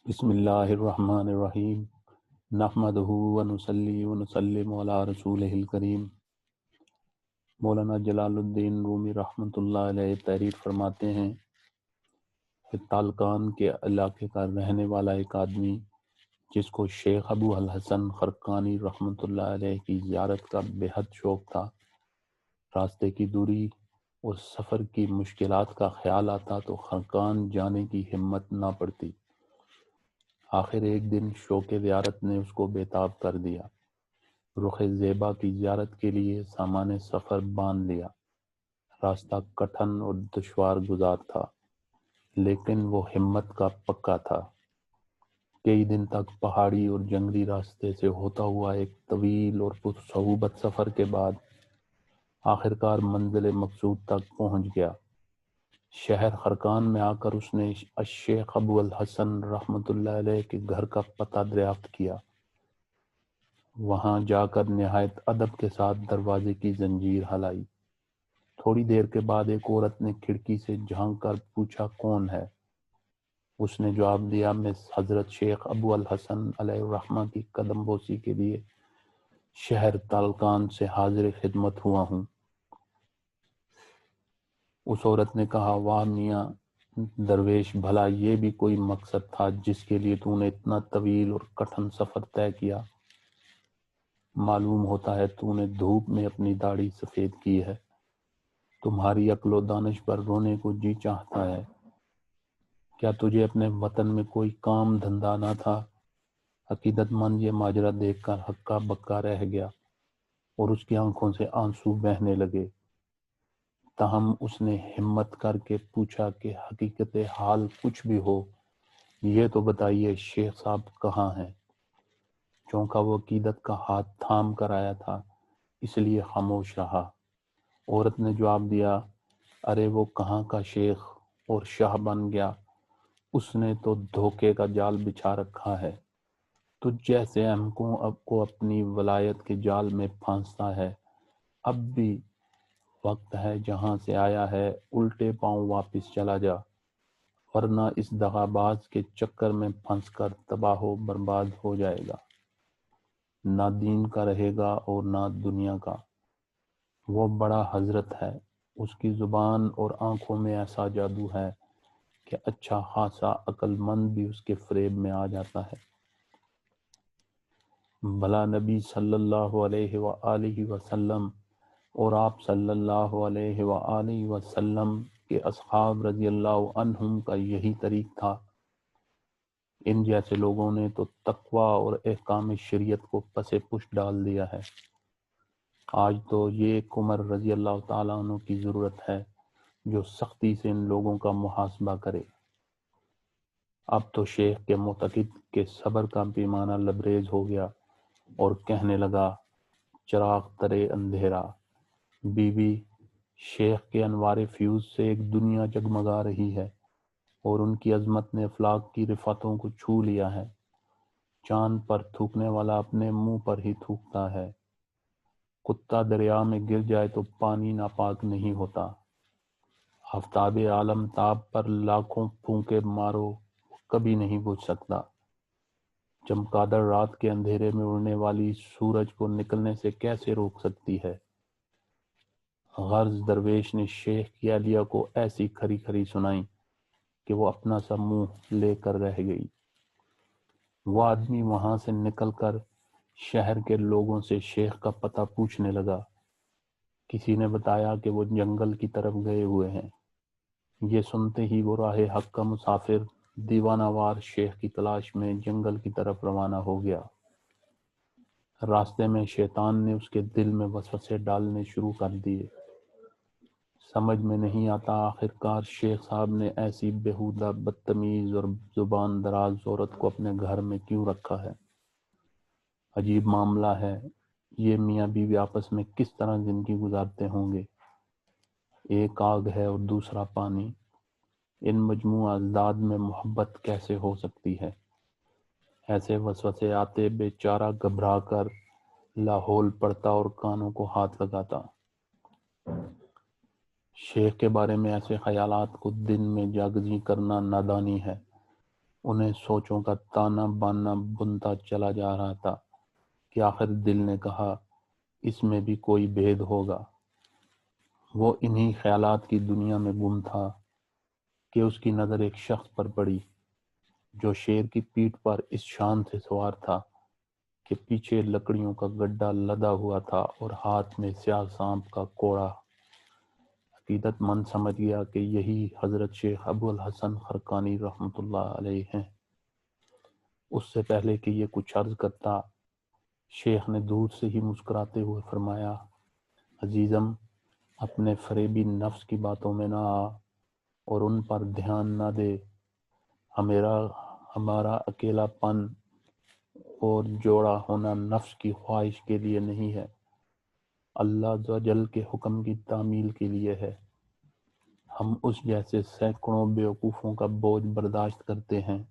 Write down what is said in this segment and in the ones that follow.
بسم اللہ الرحمن الرحیم نحمدہ ونصلی ونسلم علی رسولہ الکریم۔ مولانا جلال الدین رومی رحمۃ اللہ علیہ تحریر فرماتے ہیں کہ تالقان کے علاقے کا رہنے والا ایک آدمی جس کو شیخ ابو الحسن خرقانی رحمۃ اللہ علیہ کی زیارت کا بے حد شوق تھا، راستے کی دوری اور سفر کی مشکلات کا خیال آتا تو خرقان جانے کی ہمت نہ پڑتی۔ آخر ایک دن شوق زیارت نے اس کو بےتاب کر دیا۔ رخ زیبا کی زیارت کے لیے سامان سفر باندھ لیا۔ راستہ کٹھن اور دشوار گزار تھا، لیکن وہ ہمت کا پکا تھا۔ کئی دن تک پہاڑی اور جنگلی راستے سے ہوتا ہوا ایک طویل اور پرصعوبت سفر کے بعد آخرکار منزل مقصود تک پہنچ گیا۔ شہر خرقان میں آ کر اس نے الشیخ ابو الحسن رحمۃ اللہ علیہ کے گھر کا پتہ دریافت کیا۔ وہاں جا کر نہایت ادب کے ساتھ دروازے کی زنجیر ہلائی۔ تھوڑی دیر کے بعد ایک عورت نے کھڑکی سے جھانک کر پوچھا، کون ہے؟ اس نے جواب دیا، میں حضرت شیخ ابو الحسن علیہ الرحمہ کی قدم بوسی کے لیے شہر تالقان سے حاضر خدمت ہوا ہوں۔ اس عورت نے کہا، واہ میاں درویش، بھلا یہ بھی کوئی مقصد تھا جس کے لیے تو نے اتنا طویل اور کٹھن سفر طے کیا؟ معلوم ہوتا ہے تو نے دھوپ میں اپنی داڑھی سفید کی ہے۔ تمہاری عقل و دانش پر رونے کو جی چاہتا ہے۔ کیا تجھے اپنے وطن میں کوئی کام دھندا نہ تھا؟ عقیدت مند یہ ماجرا دیکھ کر ہکا بکا رہ گیا اور اس کی آنکھوں سے آنسو بہنے لگے۔ تاہم اس نے ہمت کر کے پوچھا کہ حقیقت حال کچھ بھی ہو، یہ تو بتائیے شیخ صاحب کہاں ہیں؟ چونکہ وہ عقیدت کا ہاتھ تھام کر آیا تھا، اس لیے خاموش رہا۔ عورت نے جواب دیا، ارے وہ کہاں کا شیخ اور شاہ بن گیا، اس نے تو دھوکے کا جال بچھا رکھا ہے۔ تجھ جیسے احمقوں کو اپنی ولایت کے جال میں پھانستا ہے۔ اب بھی وقت ہے، جہاں سے آیا ہے الٹے پاؤں واپس چلا جا، ورنہ اس دغا باز کے چکر میں پھنس کر تباہ و برباد ہو جائے گا۔ نہ دین کا رہے گا اور نہ دنیا کا۔ وہ بڑا حضرت ہے، اس کی زبان اور آنکھوں میں ایسا جادو ہے کہ اچھا خاصا عقل مند بھی اس کے فریب میں آ جاتا ہے۔ بھلا نبی صلی اللہ علیہ وآلہ وسلم اور آپ صلی اللہ علیہ وآلہ وسلم کے اصحاب رضی اللہ عنہم کا یہی طریق تھا؟ ان جیسے لوگوں نے تو تقوی اور احکام شریعت کو پس پش ڈال دیا ہے۔ آج تو یہ ایک عمر رضی اللہ تعالیٰ عنہ کی ضرورت ہے جو سختی سے ان لوگوں کا محاسبہ کرے۔ اب تو شیخ کے معتقد کے صبر کا پیمانہ لبریز ہو گیا اور کہنے لگا، چراغ ترے اندھیرا۔ بی بی، شیخ کے انوار فیوز سے ایک دنیا جگمگا رہی ہے اور ان کی عظمت نے افلاک کی رفعتوں کو چھو لیا ہے۔ چاند پر تھوکنے والا اپنے منہ پر ہی تھوکتا ہے۔ کتا دریا میں گر جائے تو پانی ناپاک نہیں ہوتا۔ آفتاب عالم تاب پر لاکھوں پھونکے مارو، کبھی نہیں بجھ سکتا۔ چمگادڑ رات کے اندھیرے میں اڑنے والی سورج کو نکلنے سے کیسے روک سکتی ہے؟ غرض درویش نے شیخ کی اہلیہ کو ایسی کھری کھری سنائی کہ وہ اپنا سا منہ لے کر رہ گئی۔ وہ آدمی وہاں سے نکل کر شہر کے لوگوں سے شیخ کا پتہ پوچھنے لگا۔ کسی نے بتایا کہ وہ جنگل کی طرف گئے ہوئے ہیں۔ یہ سنتے ہی وہ راہ حق کا مسافر دیوانہ وار شیخ کی تلاش میں جنگل کی طرف روانہ ہو گیا۔ راستے میں شیطان نے اس کے دل میں وسوسے ڈالنے شروع کر دیے۔ سمجھ میں نہیں آتا آخرکار شیخ صاحب نے ایسی بےہودہ بدتمیز اور زبان دراز عورت کو اپنے گھر میں کیوں رکھا ہے؟ عجیب معاملہ ہے، یہ میاں بیوی آپس میں کس طرح زندگی گزارتے ہوں گے؟ ایک آگ ہے اور دوسرا پانی، ان مجموعہ اضداد میں محبت کیسے ہو سکتی ہے؟ ایسے وسوسے آتے بیچارہ گھبرا کر لاحول پڑتا اور کانوں کو ہاتھ لگاتا۔ شیخ کے بارے میں ایسے خیالات کو دن میں جاگزیں کرنا نادانی ہے۔ انہیں سوچوں کا تانا بانا بنتا چلا جا رہا تھا کہ آخر دل نے کہا اس میں بھی کوئی بھید ہوگا۔ وہ انہی خیالات کی دنیا میں گم تھا کہ اس کی نظر ایک شخص پر پڑی جو شیر کی پیٹھ پر اس شان سے سوار تھا کہ پیچھے لکڑیوں کا گڈھا لدا ہوا تھا اور ہاتھ میں سیاہ سانپ کا کوڑا۔ عقیدت مند سمجھ گیا کہ یہی حضرت شیخ ابو الحسن خرقانی رحمۃ اللہ علیہ ہیں۔ اس سے پہلے کہ یہ کچھ عرض کرتا، شیخ نے دور سے ہی مسکراتے ہوئے فرمایا، عزیزم، اپنے فریبی نفس کی باتوں میں نہ آ اور ان پر دھیان نہ دے۔ ہمارا اکیلا پن اور جوڑا ہونا نفس کی خواہش کے لیے نہیں ہے، اللہ عز و جل کے حکم کی تعمیل کے لیے ہے۔ ہم اس جیسے سینکڑوں بیوقوفوں کا بوجھ برداشت کرتے ہیں۔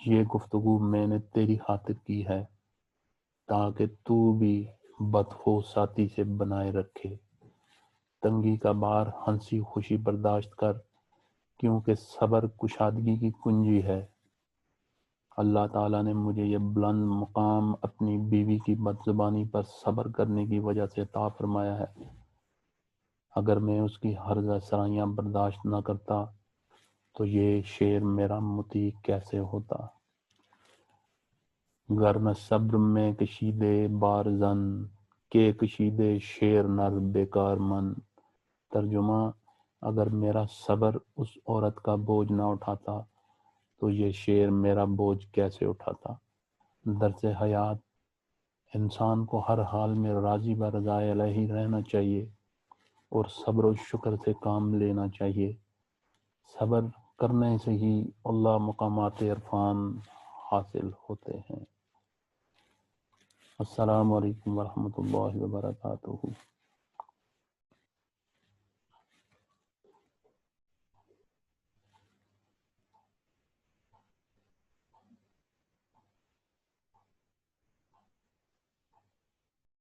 یہ گفتگو میں نے تیری خاطر کی ہے تاکہ تو بھی بدخو ساتھی سے بنائے رکھے۔ تنگی کا بار ہنسی خوشی برداشت کر، کیونکہ صبر کشادگی کی کنجی ہے۔ اللہ تعالیٰ نے مجھے یہ بلند مقام اپنی بیوی کی بدزبانی پر صبر کرنے کی وجہ سے عطا فرمایا ہے۔ اگر میں اس کی ہرزہ سرائیاں برداشت نہ کرتا تو یہ شیر میرا مطیع کیسے ہوتا؟ گر نہ صبر میں کشیدے بارزن، کے کشیدے شیر نر بیکار من۔ ترجمہ، اگر میرا صبر اس عورت کا بوجھ نہ اٹھاتا تو یہ شیر میرا بوجھ کیسے اٹھاتا؟ درس حیات، انسان کو ہر حال میں راضی برضائے الہی رہنا چاہیے اور صبر و شکر سے کام لینا چاہیے۔ صبر کرنے سے ہی اللہ مقامات عرفان حاصل ہوتے ہیں۔ السلام علیکم ورحمۃ اللہ وبرکاتہ۔